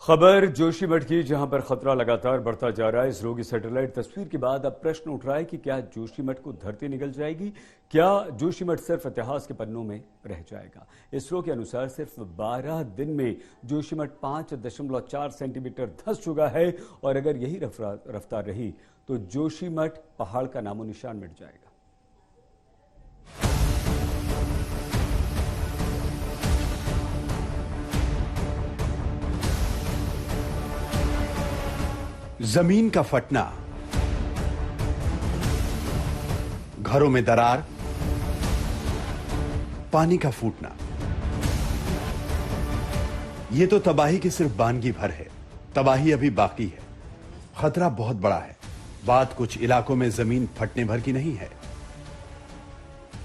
खबर जोशीमठ की, जहां पर खतरा लगातार बढ़ता जा रहा है। इसरो की सैटेलाइट तस्वीर के बाद अब प्रश्न उठ रहा है कि क्या जोशीमठ को धरती निगल जाएगी? क्या जोशीमठ सिर्फ इतिहास के पन्नों में रह जाएगा? इसरो के अनुसार सिर्फ 12 दिन में जोशीमठ 5.4 सेंटीमीटर धंस चुका है और अगर यही रफ्तार रही तो जोशीमठ पहाड़ का नामो निशान मिट जाएगा। जमीन का फटना, घरों में दरार, पानी का फूटना, यह तो तबाही की सिर्फ बानगी भर है। तबाही अभी बाकी है। खतरा बहुत बड़ा है। बात कुछ इलाकों में जमीन फटने भर की नहीं है,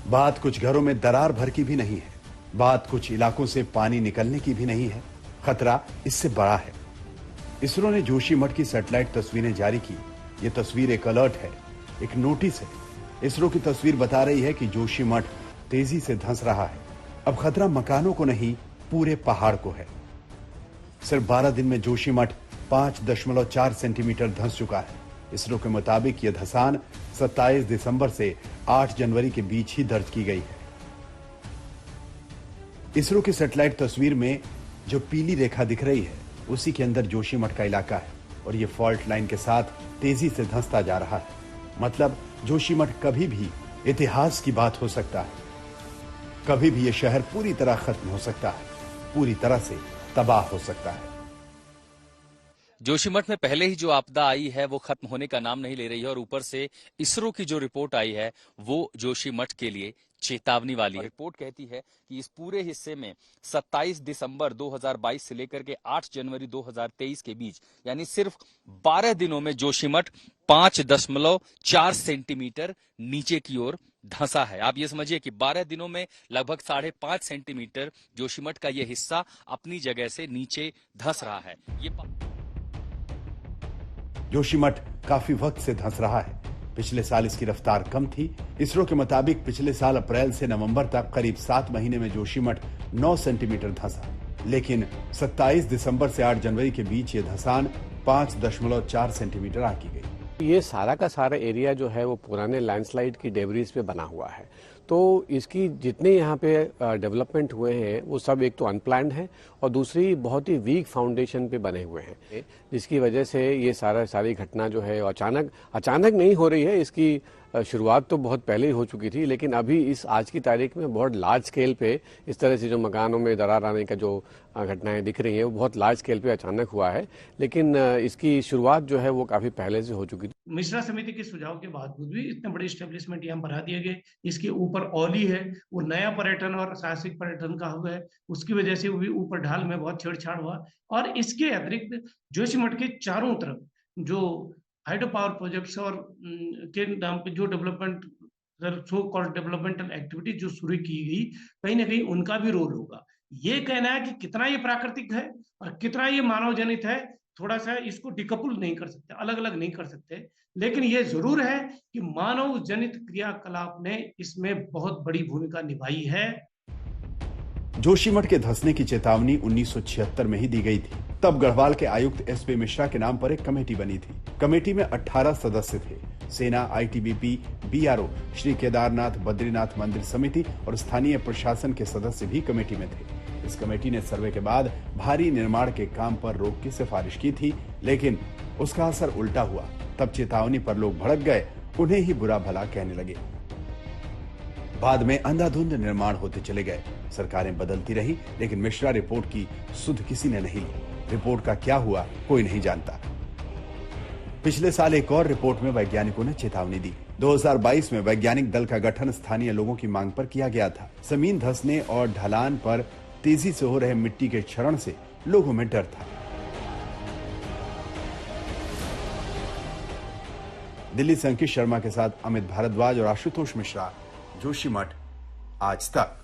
बात कुछ घरों में दरार भर की भी नहीं है, बात कुछ इलाकों से पानी निकलने की भी नहीं है। खतरा इससे बड़ा है। इसरो ने जोशीमठ की सैटेलाइट तस्वीरें जारी की। यह तस्वीर एक अलर्ट है, एक नोटिस है। इसरो की तस्वीर बता रही है कि जोशीमठ तेजी से धंस रहा है। अब खतरा मकानों को नहीं, पूरे पहाड़ को है। सिर्फ 12 दिन में जोशीमठ 5.4 सेंटीमीटर धंस चुका है। इसरो के मुताबिक यह धंसान 27 दिसंबर से 8 जनवरी के बीच ही दर्ज की गई है। इसरो की सैटेलाइट तस्वीर में जो पीली रेखा दिख रही है, उसी के अंदर जोशीमठ का इलाका है और यह फॉल्ट लाइन के साथ तेजी से धंसता जा रहा है। मतलब जोशीमठ कभी भी इतिहास की बात हो सकता है। कभी भी यह शहर पूरी तरह खत्म हो सकता है, पूरी तरह से तबाह हो सकता है। जोशीमठ में पहले ही जो आपदा आई है वो खत्म होने का नाम नहीं ले रही है और ऊपर से इसरो की जो रिपोर्ट आई है वो जोशीमठ के लिए चेतावनी वाली है। रिपोर्ट कहती है कि इस पूरे हिस्से में 27 दिसंबर 2022 से लेकर के 8 जनवरी 2023 के बीच यानी सिर्फ 12 दिनों में जोशीमठ 5.4 सेंटीमीटर नीचे की ओर धंसा है। आप ये समझिए कि 12 दिनों में लगभग 5.5 सेंटीमीटर जोशीमठ का यह हिस्सा अपनी जगह से नीचे धंस रहा है। जोशीमठ काफी वक्त से धंस रहा है। पिछले साल इसकी रफ्तार कम थी। इसरो के मुताबिक पिछले साल अप्रैल से नवंबर तक करीब 7 महीने में जोशीमठ 9 सेंटीमीटर धंसा, लेकिन 27 दिसंबर से 8 जनवरी के बीच ये धंसान 5.4 सेंटीमीटर आकी गई। ये सारा का सारा एरिया जो है वो पुराने लैंडस्लाइड की डेब्रीज पे बना हुआ है। तो इसकी जितने यहाँ पे डेवलपमेंट हुए हैं वो सब एक तो अनप्लान्ड है और दूसरी बहुत ही वीक फाउंडेशन पे बने हुए हैं, जिसकी वजह से ये सारी घटना जो है अचानक नहीं हो रही है। इसकी शुरुआत तो बहुत पहले ही हो चुकी थी, लेकिन अभी इस आज की तारीख में बहुत लार्ज स्केल पे इस तरह से जो मकानों में दरार आने का जो घटनाएं दिख रही हैं वो बहुत लार्ज स्केल पे अचानक हुआ है, लेकिन इसकी शुरुआत जो है वो काफी पहले से हो चुकी थी। मिश्रा समिति के सुझाव के बावजूद भी इतने बड़े स्टेब्लिशमेंट यहाँ बढ़ा दिए गए। इसके ऊपर औली है, वो नया पर्यटन और साहसिक पर्यटन का हुआ है, उसकी वजह से भी ऊपर ढाल में बहुत छेड़छाड़ हुआ। और इसके अतिरिक्त जोशीमठ के चारों तरफ जो हाइड्रो पावर प्रोजेक्ट्स और के नाम पे जो development so called developmental activity जो शुरू की गई, कहीं ना कहीं उनका भी रोल होगा। ये कहना है कि कितना ये प्राकृतिक है और कितना ये मानव जनित है, थोड़ा सा इसको डिकपल नहीं कर सकते, अलग अलग नहीं कर सकते, लेकिन ये जरूर है कि मानव जनित क्रियाकलाप ने इसमें बहुत बड़ी भूमिका निभाई है। जोशीमठ के धंसने की चेतावनी 1976 में ही दी गई थी। तब गढ़वाल के आयुक्त एसपी मिश्रा के नाम पर एक कमेटी बनी थी। कमेटी में 18 सदस्य थे। सेना, आईटीबीपी, बीआरओ, श्री केदारनाथ बद्रीनाथ मंदिर समिति और स्थानीय प्रशासन के सदस्य भी कमेटी में थे। इस कमेटी ने सर्वे के बाद भारी निर्माण के काम पर रोक की सिफारिश की थी, लेकिन उसका असर उल्टा हुआ। तब चेतावनी पर लोग भड़क गए, उन्हें ही बुरा भला कहने लगे। बाद में अंधाधुंध निर्माण होते चले गए। सरकारें बदलती रही, लेकिन मिश्रा रिपोर्ट की सुध किसी ने नहीं ली। रिपोर्ट का क्या हुआ कोई नहीं जानता। पिछले साल एक और रिपोर्ट में वैज्ञानिकों ने चेतावनी दी। 2022 में वैज्ञानिक दल का गठन स्थानीय लोगों की मांग पर किया गया था। जमीन धंसने और ढलान पर तेजी से हो रहे मिट्टी के क्षरण से लोगों में डर था। दिल्ली से अंकित शर्मा के साथ अमित भारद्वाज और आशुतोष मिश्रा, जोशीमठ आज तक।